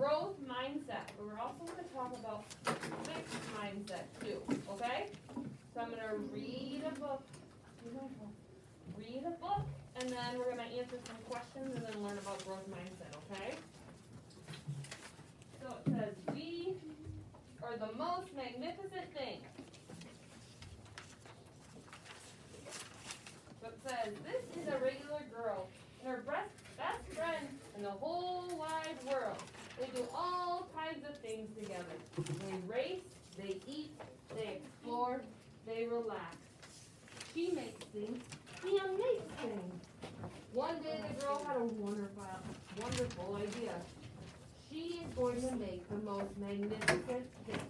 growth mindset, but we're also going to talk about fixed mindset too, okay? So I'm going to read a book, and then we're going to answer some questions and then learn about growth mindset, okay? So it says, we are the most magnificent thing. So it says, this is a regular girl and her best friend in the whole wide world. They do all kinds of things together. They race, they eat, they explore, they relax. She makes things, Pam makes things. One day the girl had a wonderful idea. She is going to make the most magnificent thing.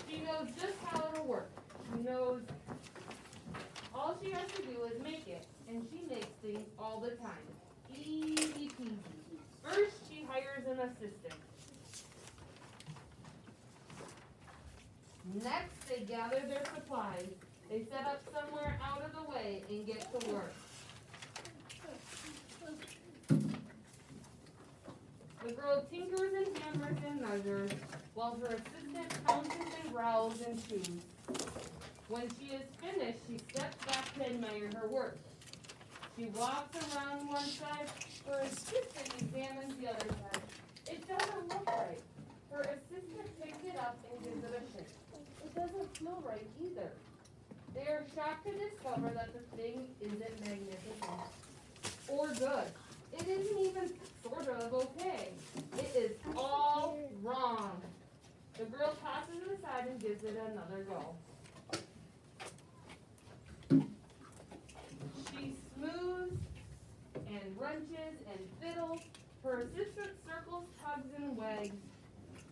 She knows just how it'll work. She knows all she has to do is make it, and she makes things all the time. Easy peasy. First, she hires an assistant. Next, they gather their supplies. They set up somewhere out of the way and get to work. The girl tinkers and hammers and measures, while her assistant counts and growls and chews. When she is finished, she steps back to admire her work. She walks around one side, her assistant examines the other side. It doesn't look right. Her assistant picks it up and gives it a shake. It doesn't smell right either. They are shocked to discover that the thing isn't magnificent or good. It isn't even sort of okay. It is all wrong. The girl tosses it aside and gives it another go. She smooths and wrenches and fiddles. Her assistant circles, tugs, and wags.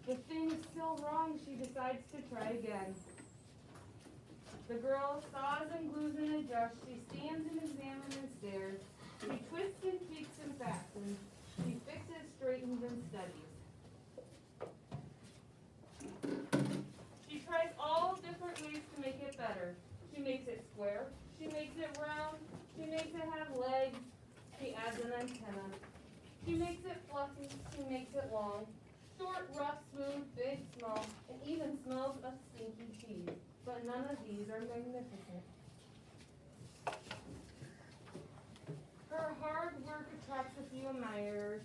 The thing is still wrong. She decides to try again. The girl saws and glues and adjusts. She stands and examines and stares. She twists and tweaks and fastens. She fixes, straightens, and steadies. She tries all different ways to make it better. She makes it square. She makes it round. She makes it have legs. She adds an antenna. She makes it fluffy. She makes it long. Short, rough, smooth, big, small, and even smells of stinky cheese. But none of these are magnificent. Her hard work attracts a few admirers,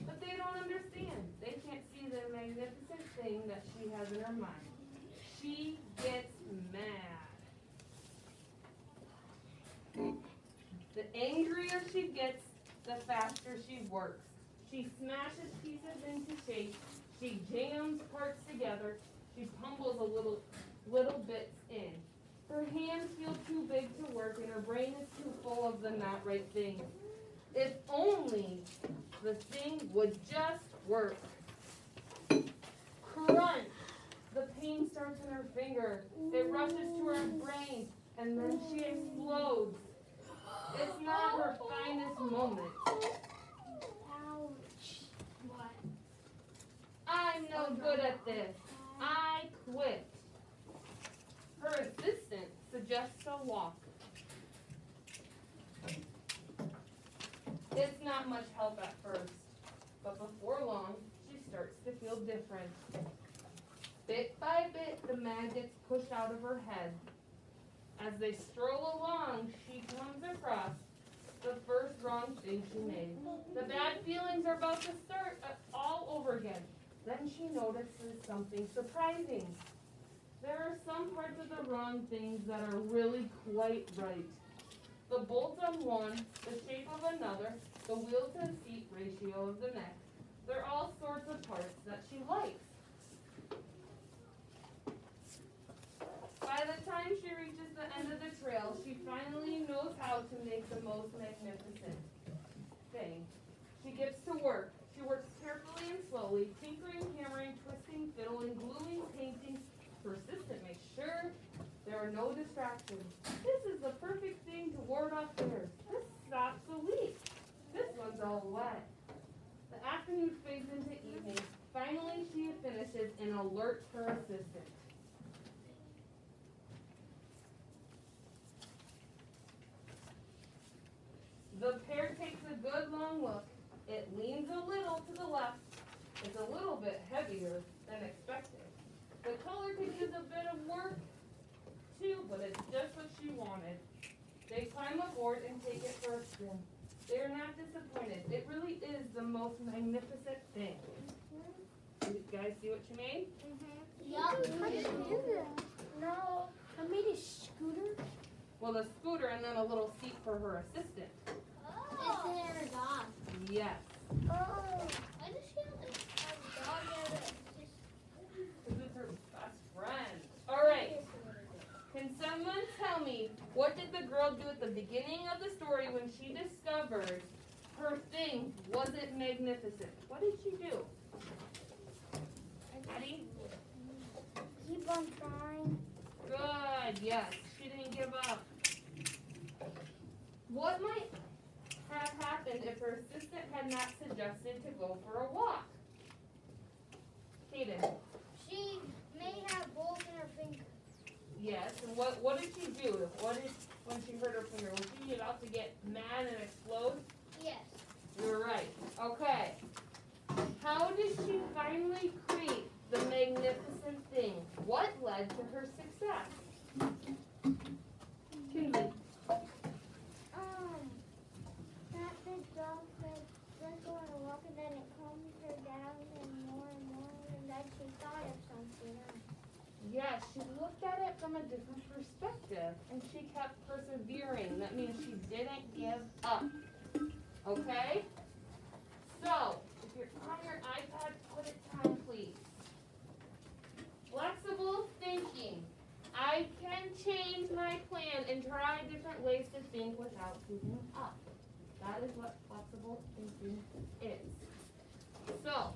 but they don't understand. They can't see the magnificent thing that she has in her mind. She gets mad. The angrier she gets, the faster she works. She smashes pieces into shape. She jams parts together. She pummels little bits in. Her hands feel too big to work, and her brain is too full of the not right things. If only the thing would just work. Crunch! The pain starts in her finger. It rushes to her brain, and then she explodes. It's not her finest moment. I'm no good at this. I quit. Her assistant suggests a walk. It's not much help at first, but before long, she starts to feel different. Bit by bit, the mag gets pushed out of her head. As they stroll along, she comes across the first wrong thing she made. The bad feelings are about to start all over again. Then she notices something surprising. There are some parts of the wrong things that are really quite right. The bolt on one, the shape of another, the wheel to seat ratio of the next. They're all sorts of parts that she likes. By the time she reaches the end of the trail, she finally knows how to make the most magnificent thing. She gets to work. She works carefully and slowly, tinkering, hammering, twisting, fiddling, gluing, painting. Her assistant makes sure there are no distractions. This is the perfect thing to ward off bears. This stops the leak. This one's all wet. The afternoon fades into evening. Finally, she finishes and alerts her assistant. The pair takes a good long look. It leans a little to the left. It's a little bit heavier than expected. The color could use a bit of work too, but it's just what she wanted. They climb aboard and take it for a spin. They are not disappointed. It really is the most magnificent thing. You guys see what you made? Yup. How did you do that? No, I made a scooter. Well, the scooter and then a little seat for her assistant. Oh. It's in her dog. Yes. Oh. Why does she have a dog and a assistant? This is her best friend. All right. Can someone tell me, what did the girl do at the beginning of the story when she discovered her thing wasn't magnificent? What did she do? Addie? Keep on trying. Good, yes. She didn't give up. What might have happened if her assistant had not suggested to go for a walk? Kaden? She may have holes in her finger. Yes, and what did she do? When she hurt her finger? Was she about to get mad and explode? Yes. You're right. Okay. How did she finally create the magnificent thing? What led to her success? Kinley. That big dog said, let's go on a walk, and then it calmed her down and more, and then she thought of something else. Yeah, she looked at it from a different perspective, and she kept persevering. That means she didn't give up. Okay? So, if you're on your iPad, put it down, please. Flexible thinking. I can change my plan and try different ways to think without giving up. That is what flexible thinking is. So,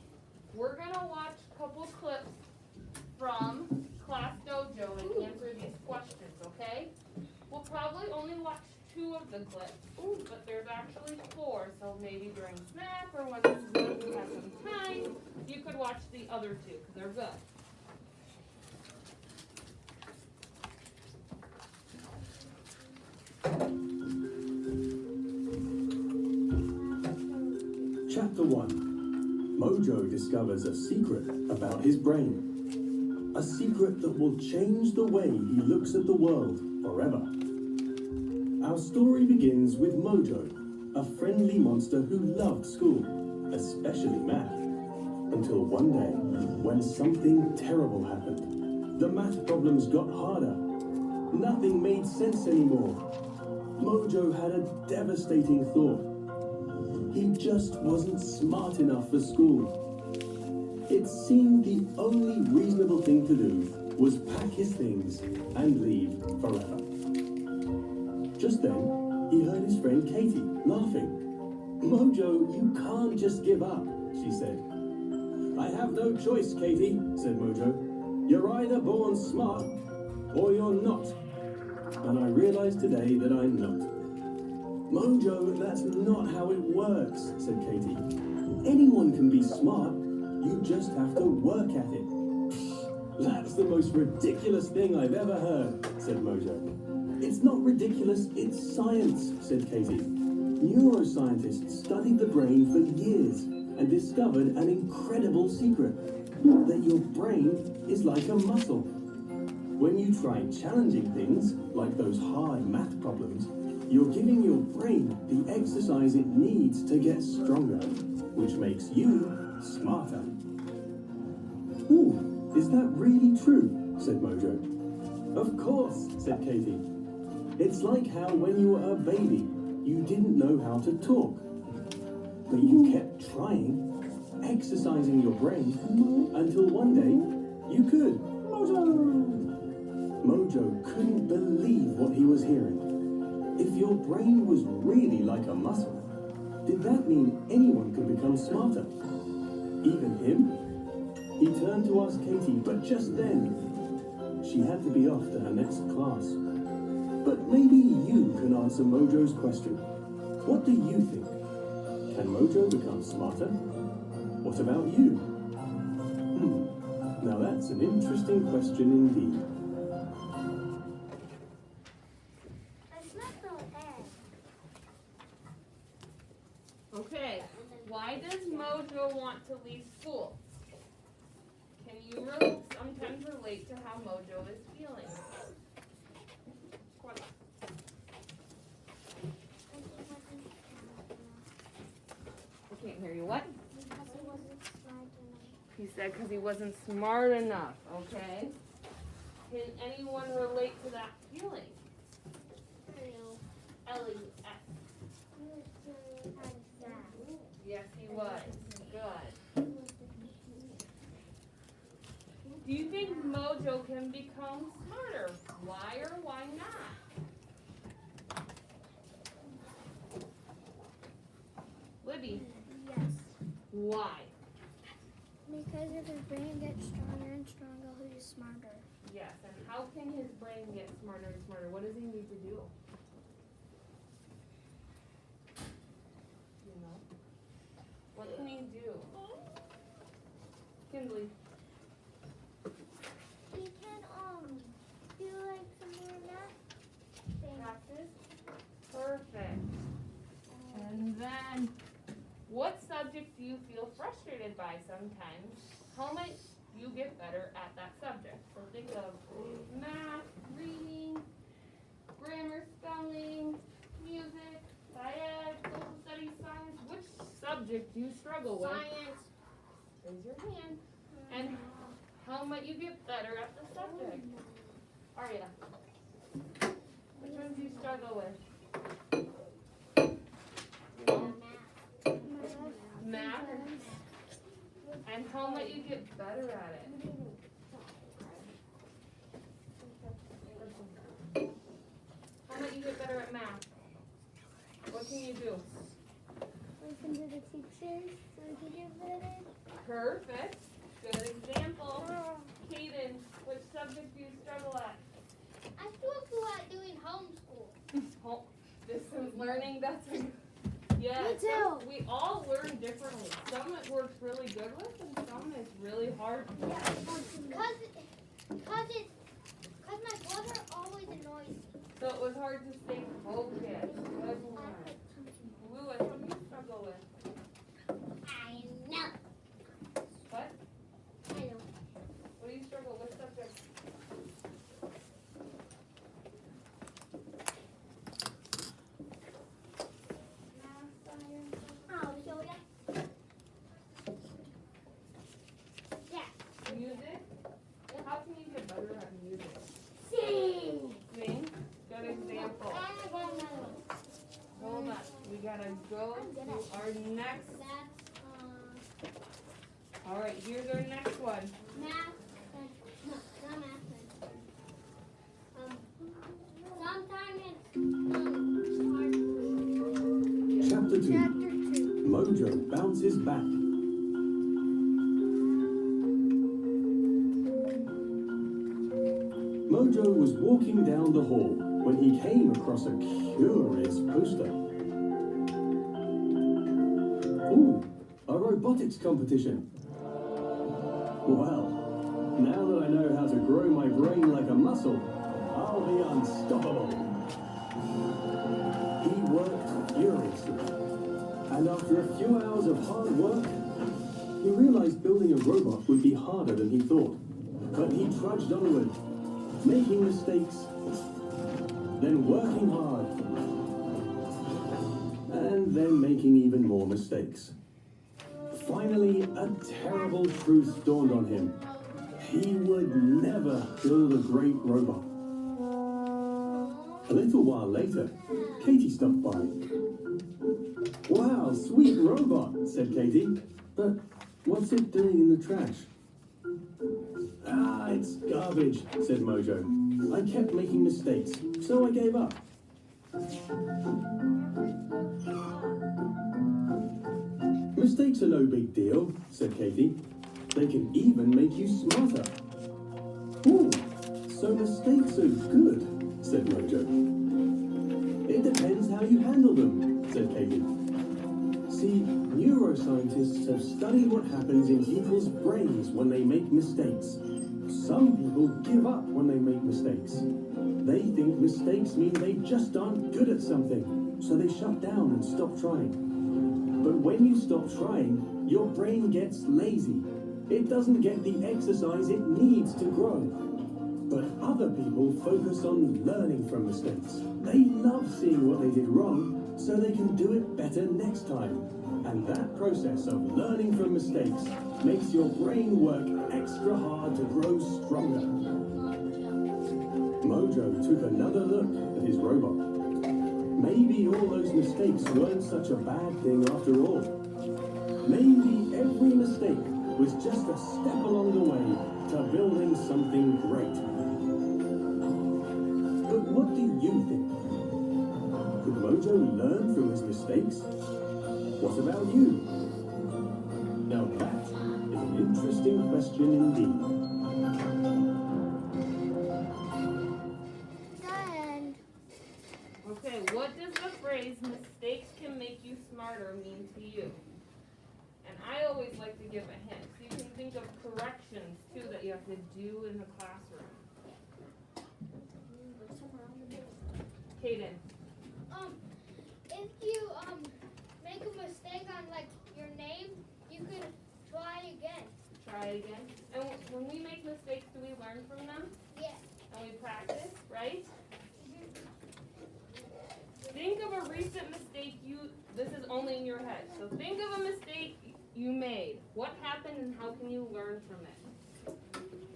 we're going to watch a couple clips from Class Dojo and answer these questions, okay? We'll probably only watch 2 of the clips, but there's actually 4, so maybe during snack or when you have some time, you could watch the other 2, because they're good. Chapter 1. Mojo discovers a secret about his brain. A secret that will change the way he looks at the world forever. Our story begins with Mojo, a friendly monster who loved school, especially math. Until one day, when something terrible happened. The math problems got harder. Nothing made sense anymore. Mojo had a devastating thought. He just wasn't smart enough for school. It seemed the only reasonable thing to do was pack his things and leave forever. Just then, he heard his friend Katie laughing. "Mojo, you can't just give up," she said. "I have no choice, Katie," said Mojo. "You're either born smart or you're not. And I realize today that I'm not." "Mojo, that's not how it works," said Katie. "Anyone can be smart. You just have to work at it." "That's the most ridiculous thing I've ever heard," said Mojo. "It's not ridiculous, it's science," said Katie. "Neuroscientists studied the brain for years and discovered an incredible secret, that your brain is like a muscle. When you try challenging things, like those hard math problems, you're giving your brain the exercise it needs to get stronger, which makes you smarter." "Ooh, is that really true?" said Mojo. "Of course," said Katie. "It's like how when you were a baby, you didn't know how to talk. But you kept trying, exercising your brain, until one day you could." Mojo couldn't believe what he was hearing. If your brain was really like a muscle, did that mean anyone could become smarter? Even him? He turned to ask Katie, but just then, she had to be off to her next class. But maybe you can answer Mojo's question. What do you think? Can Mojo become smarter? What about you? Now that's an interesting question indeed. I smelled an egg. Okay, Why does Mojo want to leave school? Can you sometimes relate to how Mojo is feeling? I can't hear you. What? Because he wasn't smart enough. He said because he wasn't smart enough, okay? Can anyone relate to that feeling? Ellie, He was really kind of sad. yes, he was. Good. Do you think Mojo can become smarter? Why or why not? Libby, Yes. why? Because if his brain gets stronger and stronger, he's smarter. Yes, and how can his brain get smarter and smarter? What does he need to do? You know? What can he do? Kinsley, He can do like some more math things. practice. Perfect. And then, what subject do you feel frustrated by sometimes? How might you get better at that subject? So think of math, reading, grammar, spelling, music, science, social studies, science. Which subject do you struggle with? Science. Raise your hand. And how might you get better at the subject? Aria, which ones do you struggle with? Math. And how might you get better at it? How might you get better at math? What can you do? Listen to the teachers so we can get better. Perfect. Good example. Kaden, which subject do you struggle at? I struggle at doing homeschool. Oh, distance learning, that's a yeah. Me too. We all learn differently. Some it works really good with and some it's really hard with. Cause my brother always annoys me. So it was hard to stay focused. Good one. Lewis, what do you struggle with? I know. What? I know. What do you struggle with subject? I'll show ya. Yeah. Music? How can you get better at music? Sing. Sing? Good example. Hold on. We gotta go to our next. That's Alright, here's our next one. math. No, not math. Sometimes it's hard. Chapter 2. Chapter 2. Mojo bounces back. Mojo was walking down the hall when he came across a curious poster. Ooh, a robotics competition. Well, now that I know how to grow my brain like a muscle, I'll be unstoppable. He worked furiously, and after a few hours of hard work, he realized building a robot would be harder than he thought. But he trudged onward, making mistakes, then working hard, and then making even more mistakes. Finally, a terrible truth dawned on him. He would never build a great robot. A little while later, Katie stopped by. Wow, sweet robot, said Katie. But what's it doing in the trash? Ah, it's garbage, said Mojo. I kept making mistakes, so I gave up. Mistakes are no big deal, said Katie. They can even make you smarter. Ooh, so mistakes are good, said Mojo. It depends how you handle them, said Katie. See, neuroscientists have studied what happens in people's brains when they make mistakes. Some people give up when they make mistakes. They think mistakes mean they just aren't good at something, so they shut down and stop trying. But when you stop trying, your brain gets lazy. It doesn't get the exercise it needs to grow. But other people focus on learning from mistakes. They love seeing what they did wrong so they can do it better next time. And that process of learning from mistakes makes your brain work extra hard to grow stronger. Mojo took another look at his robot. Maybe all those mistakes weren't such a bad thing after all. Maybe every mistake was just a step along the way to building something great. But what do you think? Could Mojo learn from his mistakes? What about you? Now that is an interesting question indeed. And Okay, what does the phrase mistakes can make you smarter mean to you? And I always like to give a hint. So you can think of corrections too that you have to do in the classroom. Kaden. if you make a mistake on like your name, you could try again. Try again. And when we make mistakes, do we learn from them? Yes. And we practice, right? Think of a recent mistake this is only in your head. So think of a mistake you made. What happened and how can you learn from it?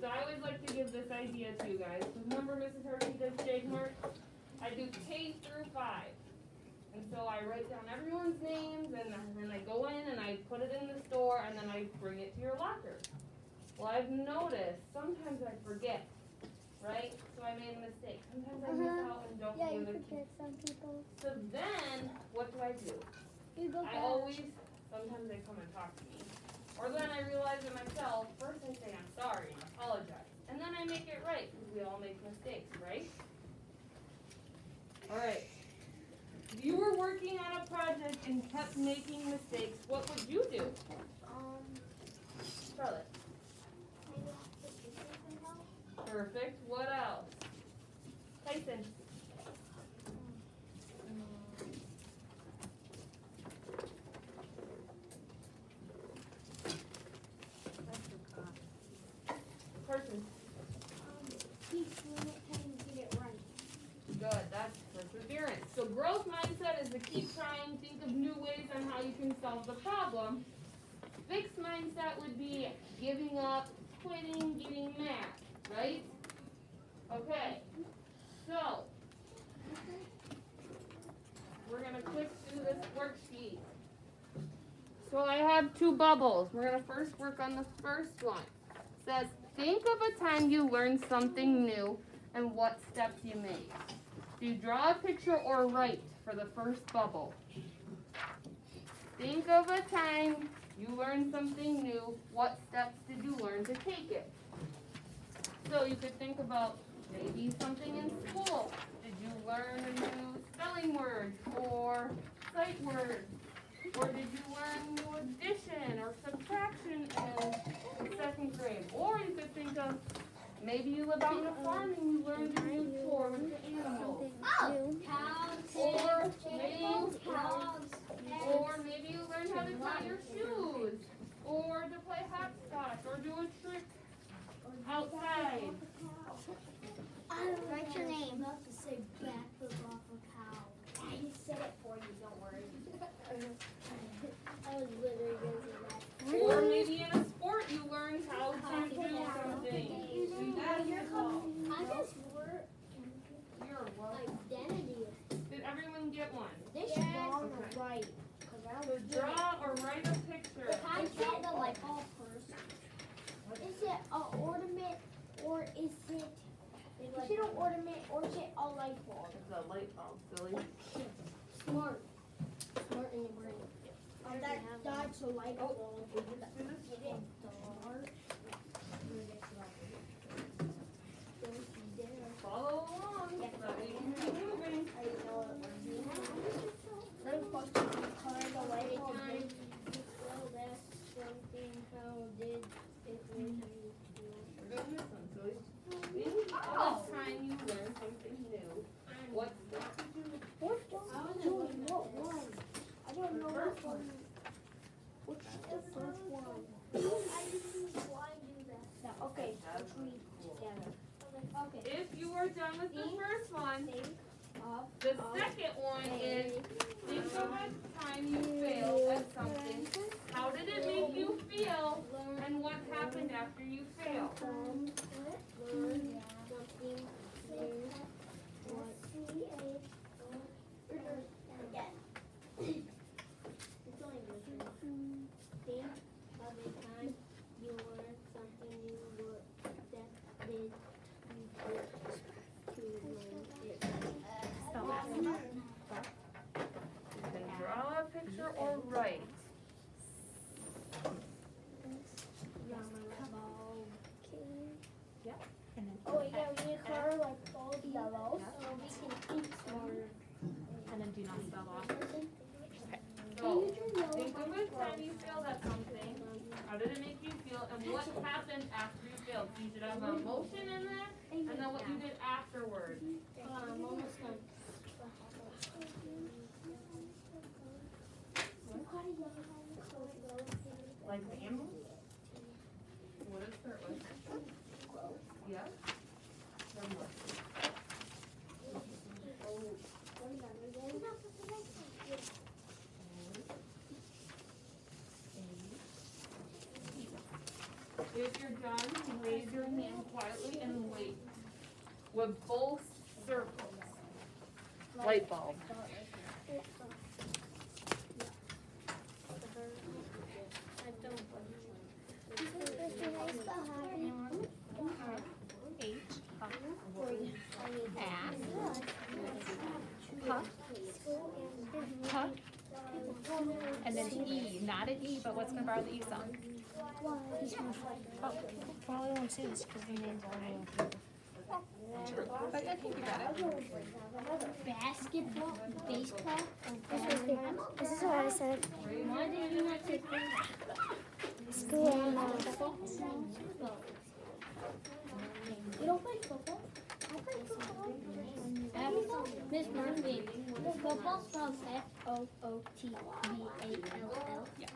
So I always like to give this idea to you guys. Remember Mrs. Hartke does Jagmark? I do K through 5. And so I write down everyone's names and then I go in and I put it in the store and then I bring it to your locker. Well, I've noticed sometimes I forget, right? So I made a mistake. Sometimes I miss out and don't Yeah, you give it. forget some people. So then, what do? You go I back. always, sometimes they come and talk to me. Or then I realize it myself. First I say I'm sorry and apologize. And then I make it right, because we all make mistakes, right? Alright. If you were working on a project and kept making mistakes, what would you do? Charlotte. Maybe I'll put this in now. Perfect. What else? Tyson. Carson. Keep doing it till you get it right. Good, that's perseverance. So growth mindset is to keep trying, think of new ways on how you can solve the problem. Fixed mindset would be giving up, quitting, getting mad, right? Okay, so we're gonna click through this worksheet. So I have 2 bubbles. We're gonna first work on the first one. It says, think of a time you learned something new and what steps you made. Do you draw a picture or write for the first bubble? Think of a time you learned something new. What steps did you learn to take it? So you could think about maybe something in school. Did you learn a new spelling word or sight word? Or did you learn new addition or subtraction in 2nd grade? Or you could think of maybe you live out on a farm and you learned a new chore with the animals. Or maybe you learned how to tie your shoes. Or to play hopscotch or do a trick outside. Write your name. Not to say backflip off a cow. I said it for you, don't worry. I was literally going to say that. Or maybe in a sport you learned how to do something. I guess we're You're welcome. identity. Did everyone get one? This Yes. wrong Okay. or right? Because I So was draw or write a picture. I get the light bulb first. Is it an ornament or is it an ornament or is it a light bulb? It's a light bulb, silly. Smart. Smart in your brain. That's a light bulb. Follow along so that we can keep moving. Then supposed to color the light bulb. Well, that's something how did it when you We're doing this one, silly. Think of the time you learned something new. What steps did you What one? I don't know First which one. one. Okay. If you are done with the first one, Think of the second one is think of a time you failed at something. How did it make you feel? And what happened after you failed? learn something new. Again. It's only your turn. Think of a time you learned something new. What that did you do to learn it? You can draw a picture or write. Oh yeah, we need color like gold yellow, so we can ink smarter. And then do not spell off. So, think of a time you failed at something. How did it make you feel? And what happened after you failed? So you should have an emotion in there, and then what you did afterwards. Almost done. Like the animal? What is start with? Yeah? Then what? If you're done, raise your hand quietly and wait. With both circles. Light bulb. H, ass, puff, and then E, not an E, but what's gonna borrow the E sound? Well, I won't say this because the name's all But I think you got it. Basketball, baseball, This is what I said. why did you not take School and You don't play football? I play football. Miss Murphy, football spells FOOTBALL. Yes.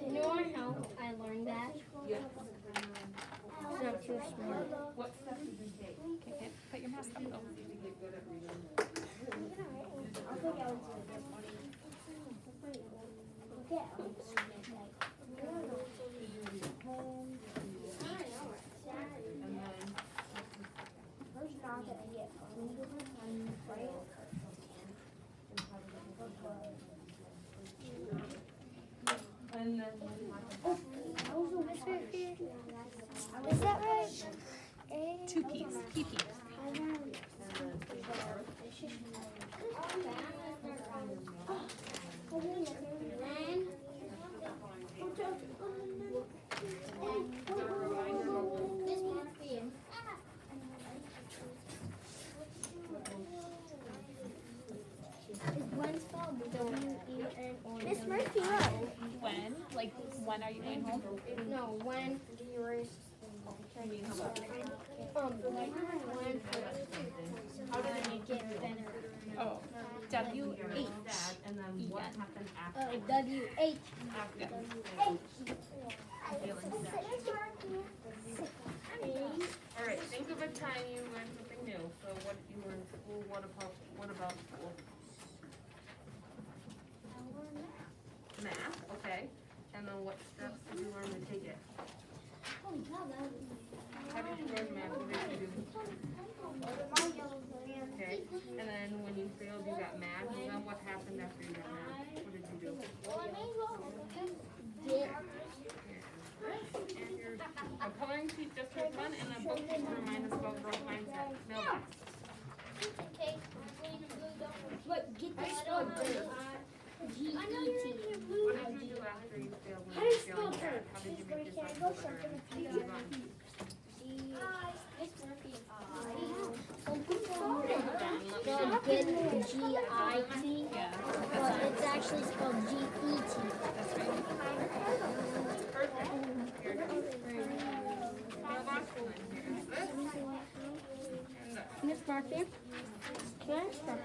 You know how I learned that? Yes. Because I'm too smart. What step did you take? Okay, put your mask up though. To get good at reading. And then, and then Is that right? Two P's, PP. Miss Murphy. Is when spelled W-E-N or Miss Murphy, look. When? Like, when are you going home? No, when erase. When how did it I get better. Oh, W-H. and then what happened after? W-H. All right, think of a time you learned something new. So what you were in school, what about school? Math, okay. And then what steps did you learn to take it? How did you learn math? What did you do? Okay. And then when you failed, you got mad. And then what happened after you got mad? What did you do? And your a coloring sheet just for fun, and a book to remind us about growth mindset. Mailbox. But get this spelled good. G-E-T. What did you do after you failed? When you were feeling bad? How did you make yourself feel better and move on? Get G-I-T, Yeah, but it's actually spelled G-E-T. that's right. Perfect. Here it is. Mailbox. And then here's this. And this. Miss Murphy, can I start?